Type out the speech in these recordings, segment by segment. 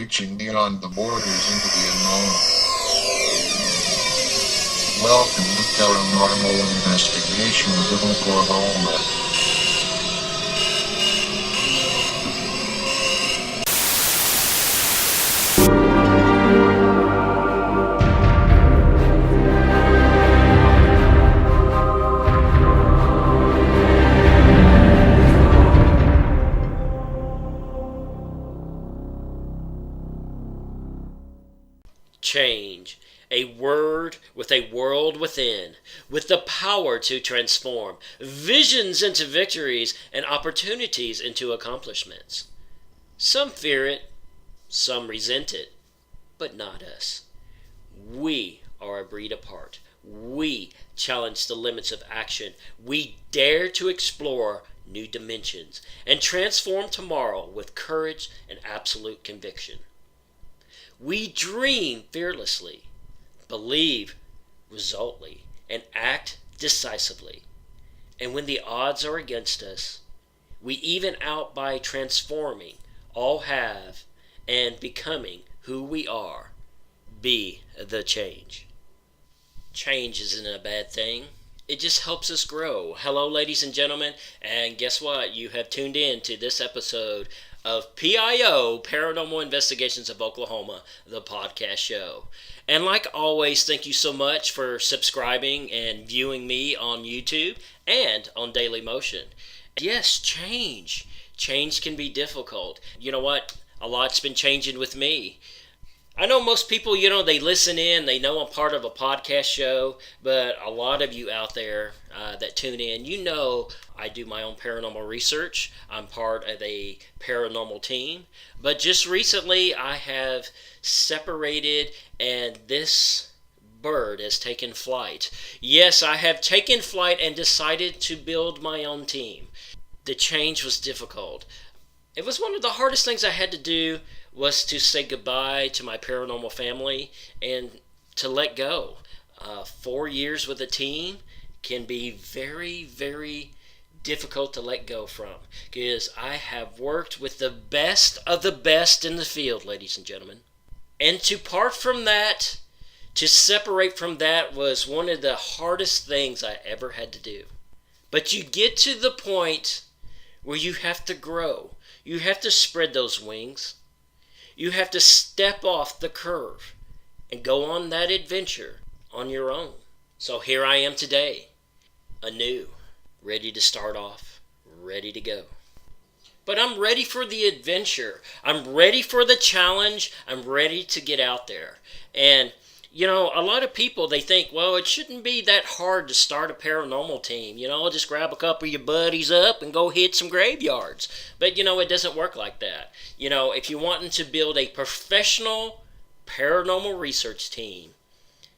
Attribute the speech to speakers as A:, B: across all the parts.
A: reaching beyond the borders into the unknown. Welcome to Paranormal Investigations of Oklahoma.
B: Change, a word with a world within, with the power to transform visions into victories and opportunities into accomplishments. Some fear it, some resent it, but not us. We are a breed apart. We challenge the limits of action. We dare to explore new dimensions and transform tomorrow with courage and absolute conviction. We dream fearlessly, believe resolutely, and act decisively. And when the odds are against us, we even out by transforming, all have, and becoming who we are. Be the change. Change isn't a bad thing. It just helps us grow. Hello, ladies and gentlemen, and guess what? You have tuned in to this episode of PIO, Paranormal Investigations of Oklahoma, the podcast show. And like always, thank you so much for subscribing and viewing me on YouTube and on Daily Motion. Yes, change. Change can be difficult. You know what? A lot's been changing with me. I know most people, they listen in, they know I'm part of a podcast show, but a lot of you out there that tune in, I do my own paranormal research. I'm part of a paranormal team. But just recently, I have separated, and this bird has taken flight. Yes, I have taken flight and decided to build my own team. The change was difficult. It was one of the hardest things I had to do was to say goodbye to my paranormal family and to let go. 4 years with a team can be very, very difficult to let go from, because I have worked with the best of the best in the field, ladies and gentlemen. And to part from that, to separate from that, was one of the hardest things I ever had to do. But you get to the point where you have to grow. You have to spread those wings. You have to step off the curve and go on that adventure on your own. So here I am today, anew, ready to start off, ready to go. But I'm ready for the adventure. I'm ready for the challenge. I'm ready to get out there. And, a lot of people, they think, well, it shouldn't be that hard to start a paranormal team. Just grab a couple of your buddies up and go hit some graveyards. But, it doesn't work like that. If you're wanting to build a professional paranormal research team,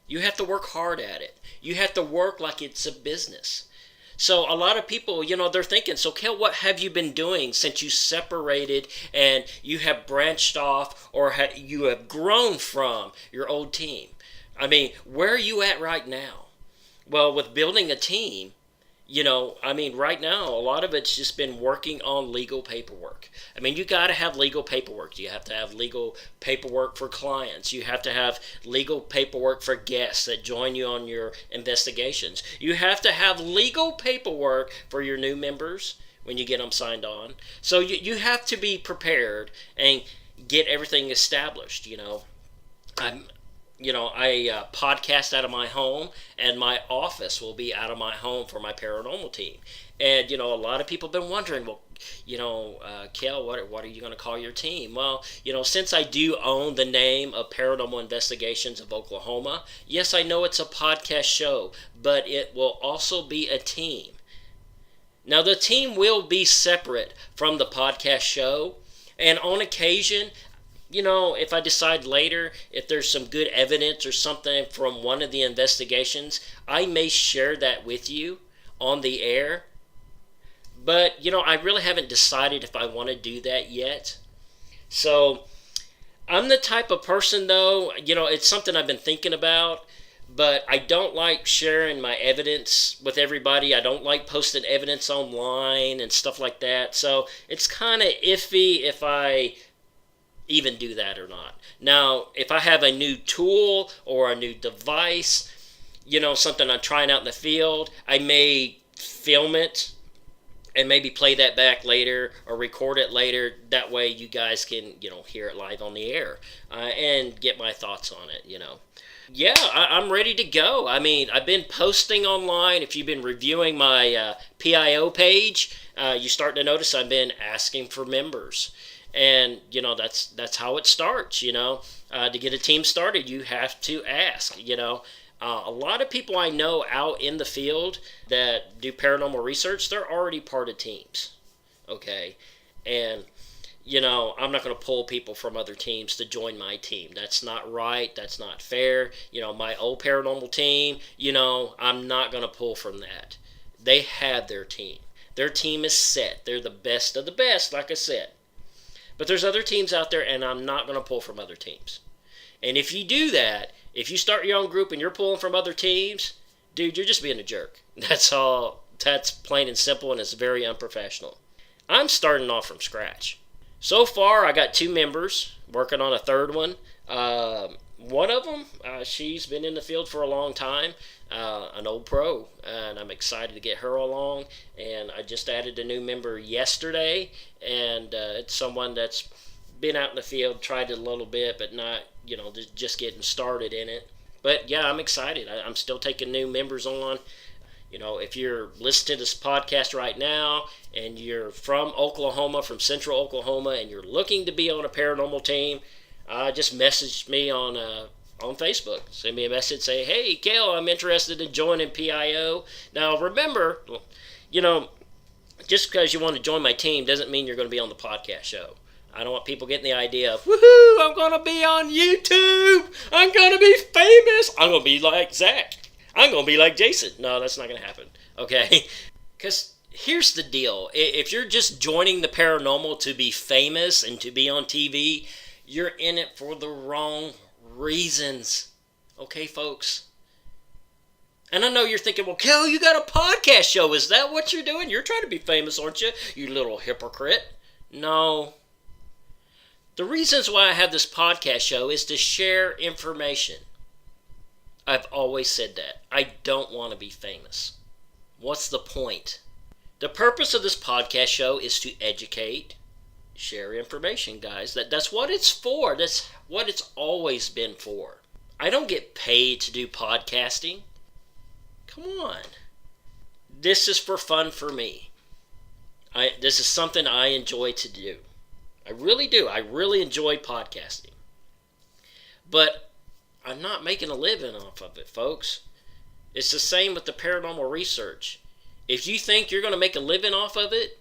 B: you have to work hard at it. You have to work like it's a business. So a lot of people, they're thinking, so Kel, what have you been doing since you separated and you have branched off, or you have grown from your old team? I mean, where are you at right now? Well, with building a team, right now, a lot of it's just been working on legal paperwork. I mean, you got to have legal paperwork. You have to have legal paperwork for clients. You have to have legal paperwork for guests that join you on your investigations. You have to have legal paperwork for your new members when you get them signed on. So you have to be prepared and get everything established, I podcast out of my home, and my office will be out of my home for my paranormal team. And, a lot of people have been wondering, well, Kel, what are you going to call your team? Well, since I do own the name of Paranormal Investigations of Oklahoma, yes, I know it's a podcast show, but it will also be a team. Now, the team will be separate from the podcast show, and on occasion, if I decide later, if there's some good evidence or something from one of the investigations, I may share that with you on the air. But, I really haven't decided if I want to do that yet. So, I'm the type of person, though, it's something I've been thinking about, but I don't like sharing my evidence with everybody. I don't like posting evidence online and stuff like that. So, it's kind of iffy if I even do that or not. Now, if I have a new tool or a new device, something I'm trying out in the field, I may film it and maybe play that back later or record it later. That way you guys can, hear it live on the air and get my thoughts on it. Yeah, I'm ready to go. I mean, I've been posting online. If you've been reviewing my PIO page, you start to notice I've been asking for members. And, that's how it starts, To get a team started, you have to ask, a lot of people I know out in the field that do paranormal research, they're already part of teams, okay? And, I'm not going to pull people from other teams to join my team. That's not right. That's not fair. My old paranormal team, I'm not going to pull from that. They have their team. Their team is set. They're the best of the best, like I said. But there's other teams out there, and I'm not going to pull from other teams. And if you do that, if you start your own group and you're pulling from other teams, dude, you're just being a jerk. That's all. That's plain and simple, and it's very unprofessional. I'm starting off from scratch. So far, I got 2 members, working on a third one. One of them, she's been in the field for a long time, an old pro, and I'm excited to get her along. And I just added a new member yesterday, and it's someone that's been out in the field, tried it a little bit, but not, just getting started in it. But yeah, I'm excited. I'm still taking new members on. If you're listening to this podcast right now and you're from Oklahoma, from central Oklahoma, and you're looking to be on a paranormal team, just message me on Facebook. Send me a message, say, hey, Kale, I'm interested in joining PIO. Now, remember, just because you want to join my team doesn't mean you're going to be on the podcast show. I don't want people getting the idea of, woohoo, I'm going to be on YouTube. I'm going to be famous. I'm going to be like Zach. I'm going to be like Jason. No, that's not going to happen. Okay? Because here's the deal. If you're just joining the paranormal to be famous and to be on TV, you're in it for the wrong reasons. Okay, folks? And I know you're thinking, well, Kel, you got a podcast show. Is that what you're doing? You're trying to be famous, aren't you? You little hypocrite. No. The reasons why I have this podcast show is to share information. I've always said that. I don't want to be famous. What's the point? The purpose of this podcast show is to educate, share information, guys. That's what it's for. That's what it's always been for. I don't get paid to do podcasting. Come on. This is for fun for me. This is something I enjoy to do. I really do. I really enjoy podcasting. But I'm not making a living off of it, folks. It's the same with the paranormal research. If you think you're going to make a living off of it,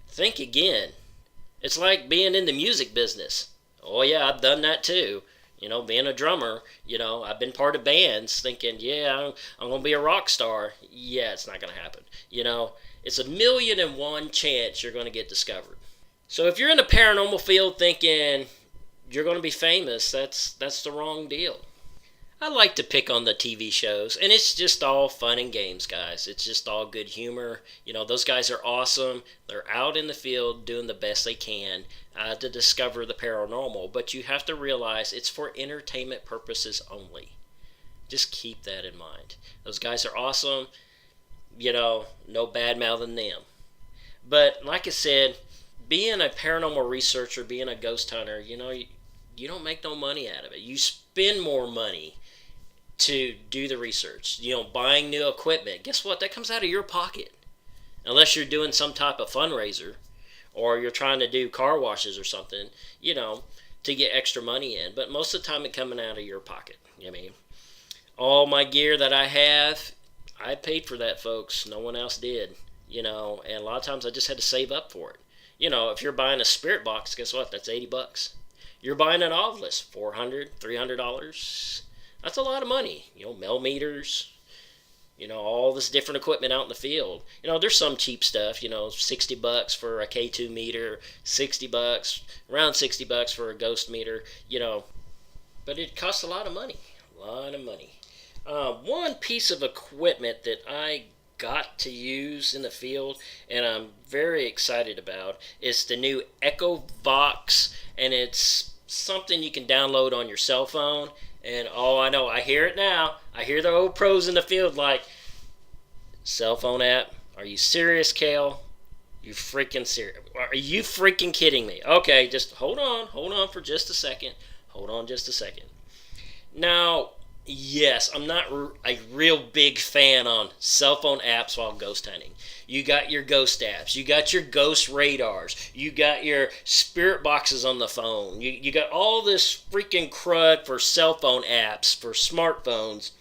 B: think again. It's like being in the music business. Oh yeah, I've done that too. Being a drummer, I've been part of bands thinking, yeah, I'm going to be a rock star. Yeah, it's not going to happen. It's 1,000,001 chance you're going to get discovered. So if you're in the paranormal field thinking you're going to be famous, that's the wrong deal. I like to pick on the TV shows, and it's just all fun and games, guys. It's just all good humor. Those guys are awesome. They're out in the field doing the best they can to discover the paranormal, but you have to realize it's for entertainment purposes only. Just keep that in mind. Those guys are awesome. No bad mouthing them. But like I said, being a paranormal researcher, being a ghost hunter, you don't make no money out of it. You spend more money to do the research. Buying new equipment. Guess what? That comes out of your pocket. Unless you're doing some type of fundraiser or you're trying to do car washes or something, to get extra money in. But most of the time it's coming out of your pocket. All my gear that I have, I paid for that, folks. No one else did. And a lot of times I just had to save up for it. If you're buying a spirit box, guess what? That's $80. You're buying an Ovilus, $400, $300. That's a lot of money. Mel meters, all this different equipment out in the field. There's some cheap stuff, $60 for a K2 meter, $60, around $60 for a ghost meter, but it costs a lot of money. One piece of equipment that I got to use in the field and I'm very excited about is the new Echo Vox, and it's something you can download on your cell phone. And oh, I know, I hear it now. I hear the old pros in the field like, cell phone app? Are you serious, Kale? You freaking serious? Are you freaking kidding me? Okay, just hold on for just a second. Hold on just a second. Now, yes, I'm not a real big fan on cell phone apps while ghost hunting. You got your ghost apps, you got your ghost radars, you got your spirit boxes on the phone, you got all this freaking crud for cell phone apps, for smartphones,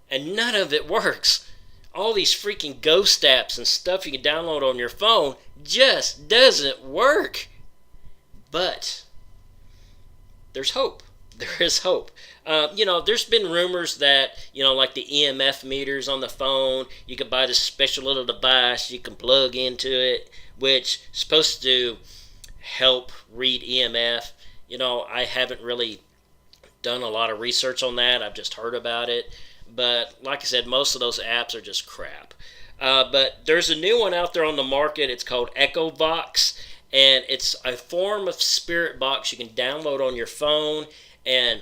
B: and none of it works. All these freaking ghost apps and stuff you can download on your phone just doesn't work. But there's hope. There is hope. There's been rumors that, like the EMF meters on the phone, you can buy this special little device you can plug into it, which is supposed to help read EMF. I haven't really done a lot of research on that. I've just heard about it. But like I said, most of those apps are just crap. But there's a new one out there on the market. It's called EchoVox, and it's a form of spirit box you can download on your phone. And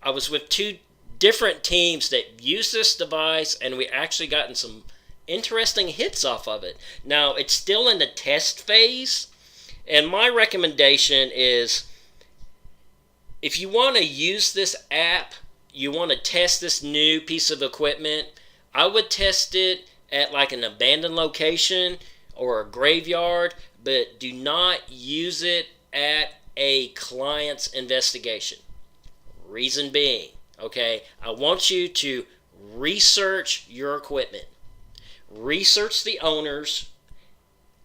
B: I was with two different teams that used this device, and we actually gotten some interesting hits off of it. Now, it's still in the test phase, and my recommendation is, if you want to use this app, you want to test this new piece of equipment, I would test it at like an abandoned location or a graveyard, but do not use it at a client's investigation. Reason being, okay, I want you to research your equipment. Research the owners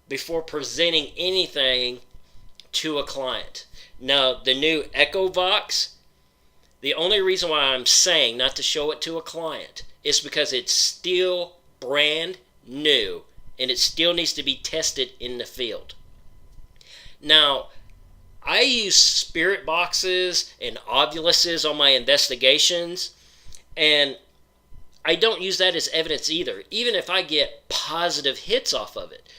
B: before presenting anything to a client. Now, the new EchoVox, the only reason why I'm saying not to show it to a client is because it's still brand new and it still needs to be tested in the field. Now, I use spirit boxes and ovuluses on my investigations, and I don't use that as evidence either, even if I get positive hits off of it.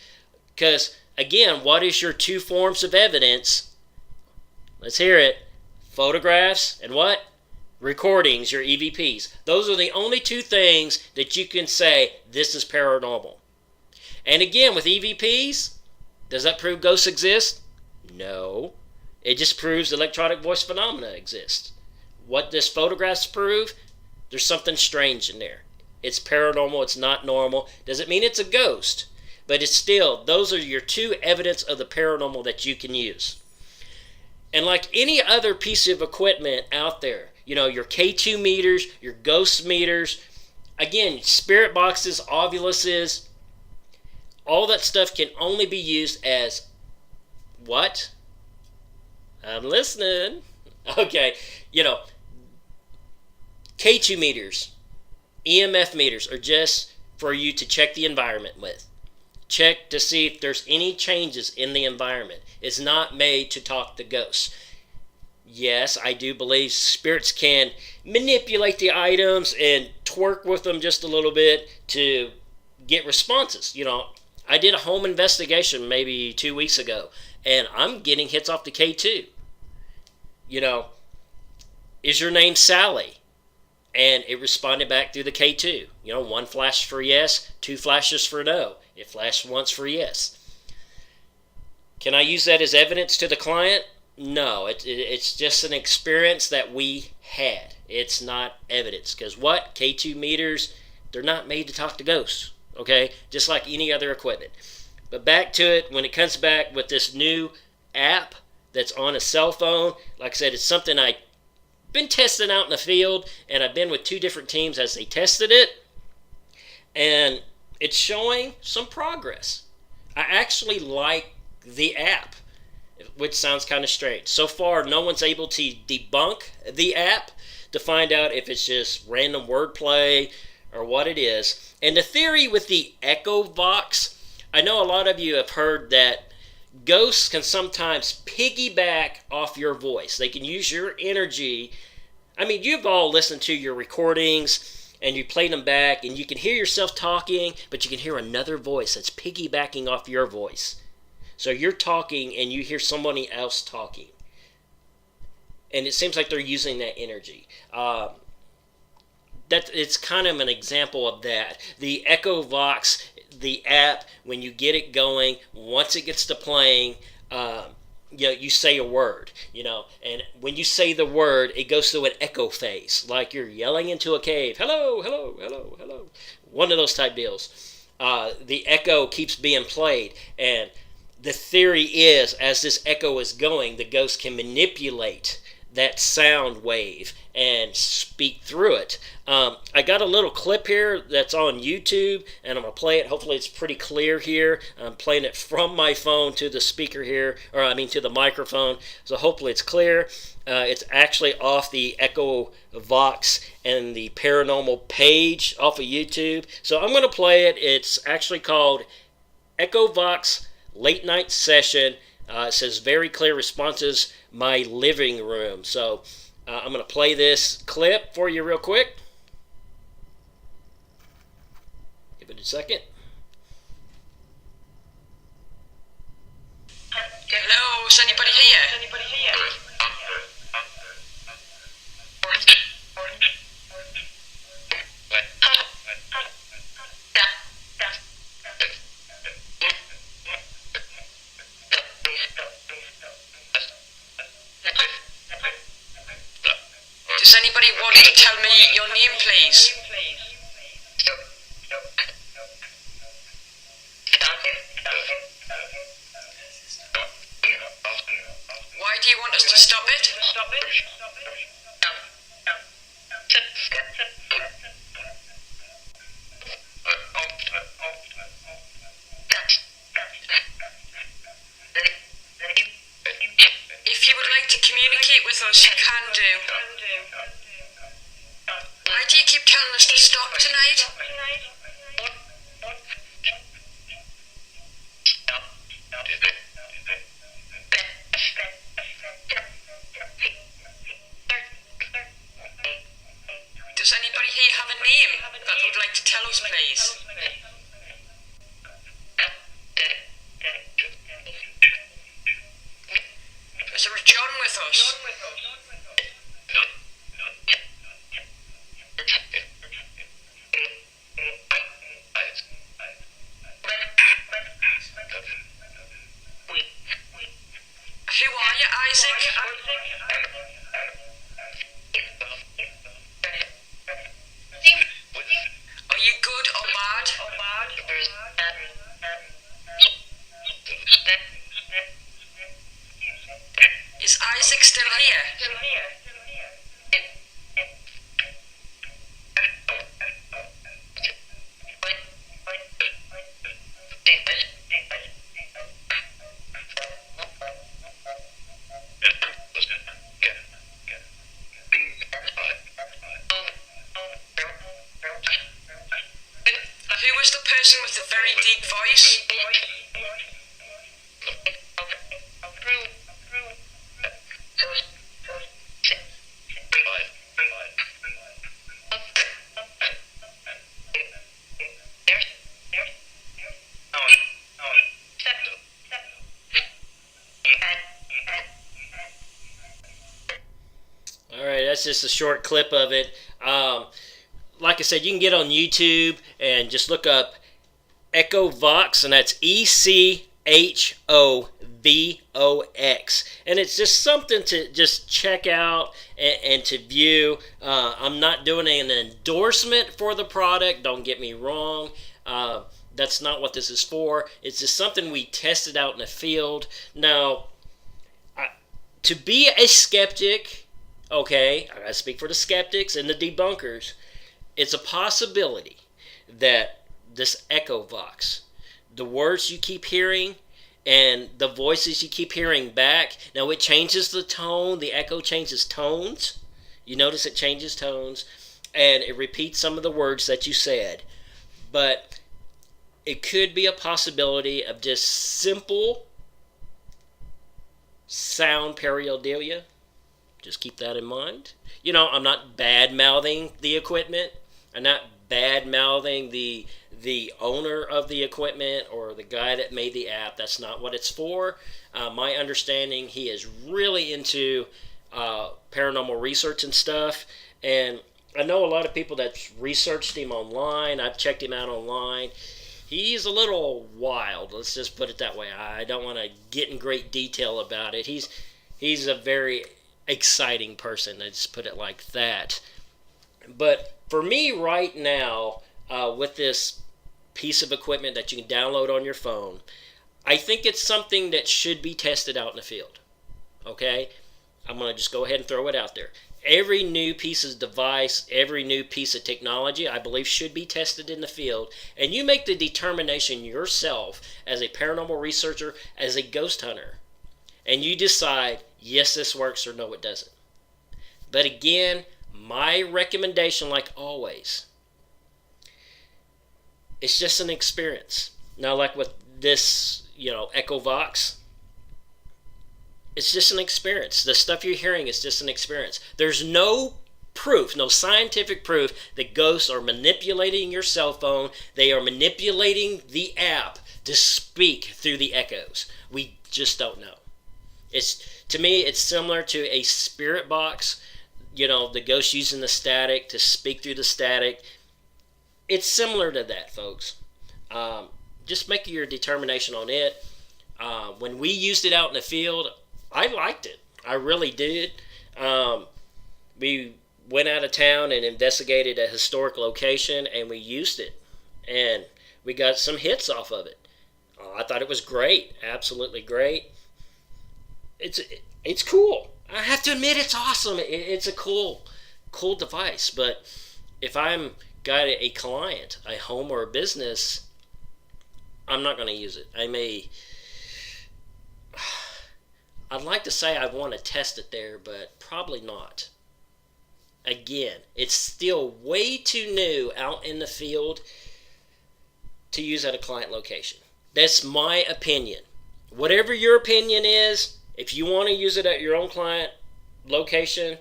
B: Because, again, what is your two forms of evidence? Let's hear it. Photographs and what? Recordings, your EVPs. Those are the only two things that you can say, this is paranormal. And again, with EVPs, does that prove ghosts exist? No. It just proves electronic voice phenomena exist. What does photographs prove? There's something strange in there. It's paranormal, it's not normal. Doesn't mean it's a ghost, but it's still, those are your two evidence of the paranormal that you can use. And like any other piece of equipment out there, your K2 meters, your ghost meters, again, spirit boxes, ovuluses, all that stuff can only be used as what? I'm listening. Okay, K2 meters, EMF meters are just for you to check the environment with. Check to see if there's any changes in the environment. It's not made to talk to ghosts. Yes, I do believe spirits can manipulate the items and twerk with them just a little bit to get responses. I did a home investigation maybe 2 weeks ago, and I'm getting hits off the K2. Is your name Sally? And it responded back through the K2. One flash for yes, two flashes for no. It flashed once for yes. Can I use that as evidence to the client? No, it's just an experience that we had. It's not evidence. Because what? K2 meters, they're not made to talk to ghosts. Okay? Just like any other equipment. But back to it, when it comes back with this new app that's on a cell phone, like I said, it's something I've been testing out in the field, and I've been with two different teams as they tested it, and it's showing some progress. I actually like the app, which sounds kind of strange. So far, no one's able to debunk the app to find out if it's just random wordplay or what it is. And the theory with the EchoVox, I know a lot of you have heard that ghosts can sometimes piggyback off your voice. They can use your energy. I mean, you've all listened to your recordings and you play them back and you can hear yourself talking, but you can hear another voice that's piggybacking off your voice. So you're talking and you hear somebody else talking. and it seems like they're using that energy. That it's kind of an example of that. The Echo Vox, the app, when you get it going, once it gets to playing, you say a word, and when you say the word, it goes through an echo phase, like you're yelling into a cave. Hello, hello, hello, hello. One of those type deals. The echo keeps being played, and the theory is, as this echo is going, the ghost can manipulate that sound wave and speak through it. I got a little clip here that's on YouTube, and I'm going to play it. Hopefully it's pretty clear here. I'm playing it from my phone to the speaker here, to the microphone, so hopefully it's clear. It's actually off the Echo Vox and the Paranormal page off of YouTube. So I'm going to play it. It's actually called Echo Vox Late Night Session. It says very clear responses, my living room. So I'm going to play this clip for you real quick. Give it a second.
C: Hello, is anybody here? Does anybody want to tell me your name, please? Why do you want us to stop it? If you would like to communicate with us, you can do. Why do you keep telling us to stop tonight? Does anybody here have a name that would like to tell us, please? Is there a John with us? Who are you, Isaac? Are you good or bad? Is Isaac still here? Who was the person with the very deep voice?
B: Alright, that's just a short clip of it. Like I said, you can get on YouTube and just look up Echo Vox, and that's ECHOVOX. And it's just something to just check out and to view. I'm not doing an endorsement for the product, don't get me wrong. That's not what this is for. It's just something we tested out in the field. Now, to be a skeptic, okay, I gotta speak for the skeptics and the debunkers, it's a possibility that this Echo Vox, the words you keep hearing and the voices you keep hearing back, now it changes the tone, the echo changes tones. You notice it changes tones, and it repeats some of the words that you said. But it could be a possibility of just simple sound pareidolia. Just keep that in mind. I'm not bad-mouthing the equipment. I'm not bad-mouthing the owner of the equipment or the guy that made the app. That's not what it's for. My understanding, he is really into paranormal research and stuff. And I know a lot of people that's researched him online. I've checked him out online. He's a little wild. Let's just put it that way. I don't want to get in great detail about it. He's a very exciting person. Let's put it like that. But for me right now, with this piece of equipment that you can download on your phone, I think it's something that should be tested out in the field. Okay? I'm going to just go ahead and throw it out there. Every new piece of device, every new piece of technology, I believe should be tested in the field. And you make the determination yourself as a paranormal researcher, as a ghost hunter. And you decide, yes, this works, or no, it doesn't. But again, my recommendation, like always, it's just an experience. Now, like with this, Echo Vox, it's just an experience. The stuff you're hearing is just an experience. There's no proof, no scientific proof that ghosts are manipulating your cell phone. They are manipulating the app to speak through the echoes. We just don't know. To me, it's similar to a spirit box. The ghost using the static to speak through the static. It's similar to that, folks. Just make your determination on it. When we used it out in the field, I liked it. I really did. We went out of town and investigated a historic location, and we used it. And we got some hits off of it. I thought it was great. Absolutely great. It's cool. I have to admit, it's awesome. It's a cool device. But if I'm got a client, a home or a business, I'm not going to use it. I'd like to say I want to test it there, but probably not. Again, it's still way too new out in the field to use at a client location. That's my opinion. Whatever your opinion is, if you want to use it at your own client location,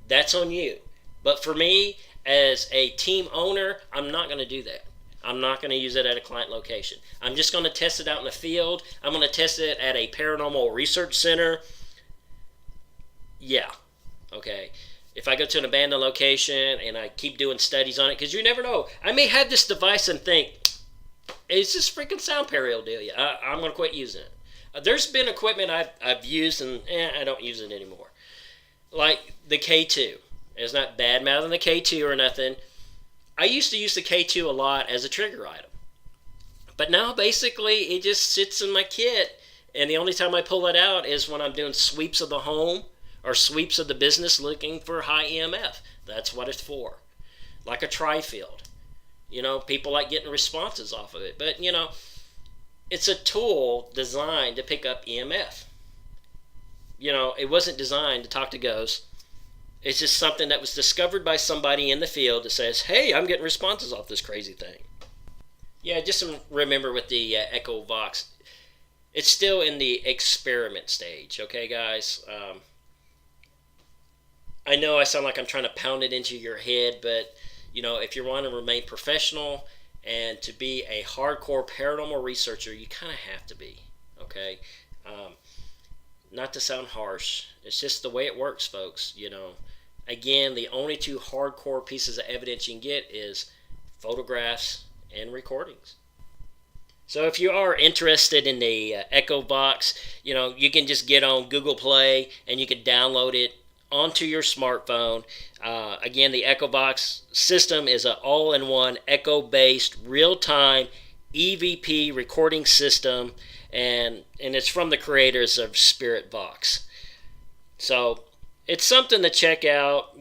B: that's on you. But for me, as a team owner, I'm not going to do that. I'm not going to use it at a client location. I'm just going to test it out in the field. I'm going to test it at a paranormal research center. Yeah. Okay. If I go to an abandoned location and I keep doing studies on it, because you never know. I may have this device and think, it's just freaking sound pareidolia. I'm going to quit using it. There's been equipment I've used and I don't use it anymore. Like the K2. It's not bad mouthing the K2 or nothing. I used to use the K2 a lot as a trigger item. But now basically it just sits in my kit, and the only time I pull it out is when I'm doing sweeps of the home or sweeps of the business looking for high EMF. That's what it's for. Like a tri-field. People like getting responses off of it. But, it's a tool designed to pick up EMF. It wasn't designed to talk to ghosts. It's just something that was discovered by somebody in the field that says, hey, I'm getting responses off this crazy thing. Yeah, just remember with the Echo Vox, it's still in the experiment stage, okay, guys? I know I sound like I'm trying to pound it into your head, but, if you want to remain professional and to be a hardcore paranormal researcher, you kind of have to be, okay? Not to sound harsh, it's just the way it works, folks, Again, the only two hardcore pieces of evidence you can get is photographs and recordings. So if you are interested in the Echo Vox, you can just get on Google Play and you can download it onto your smartphone. Again, the Echo Vox system is an all-in-one echo-based real-time EVP recording system, and it's from the creators of Spirit Vox. So it's something to check out.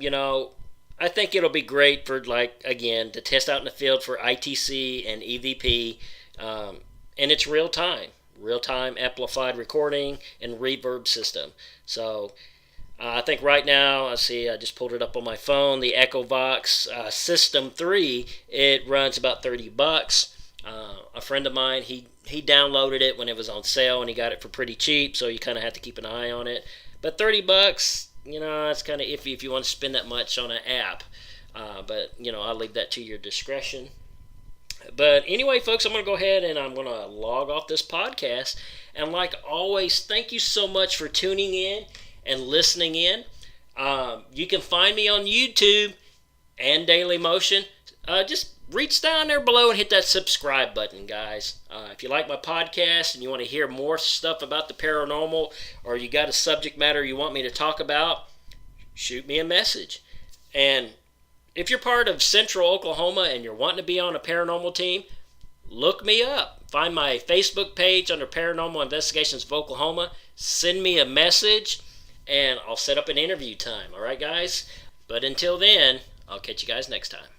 B: I think it'll be great for, to test out in the field for ITC and EVP. And it's real-time amplified recording and reverb system. So I think right now, I just pulled it up on my phone, the Echo Vox System 3, it runs about $30. A friend of mine, he downloaded it when it was on sale, and he got it for pretty cheap, so you kind of have to keep an eye on it. But $30, it's kind of iffy if you want to spend that much on an app. But, I'll leave that to your discretion. But anyway, folks, I'm going to go ahead and I'm going to log off this podcast. And like always, thank you so much for tuning in and listening in. You can find me on YouTube and Daily Motion. Just reach down there below and hit that subscribe button, guys. If you like my podcast and you want to hear more stuff about the paranormal, or you got a subject matter you want me to talk about, shoot me a message. And if you're part of Central Oklahoma and you're wanting to be on a paranormal team, look me up. Find my Facebook page under Paranormal Investigations of Oklahoma. Send me a message, and I'll set up an interview time. All right, guys? But until then, I'll catch you guys next time.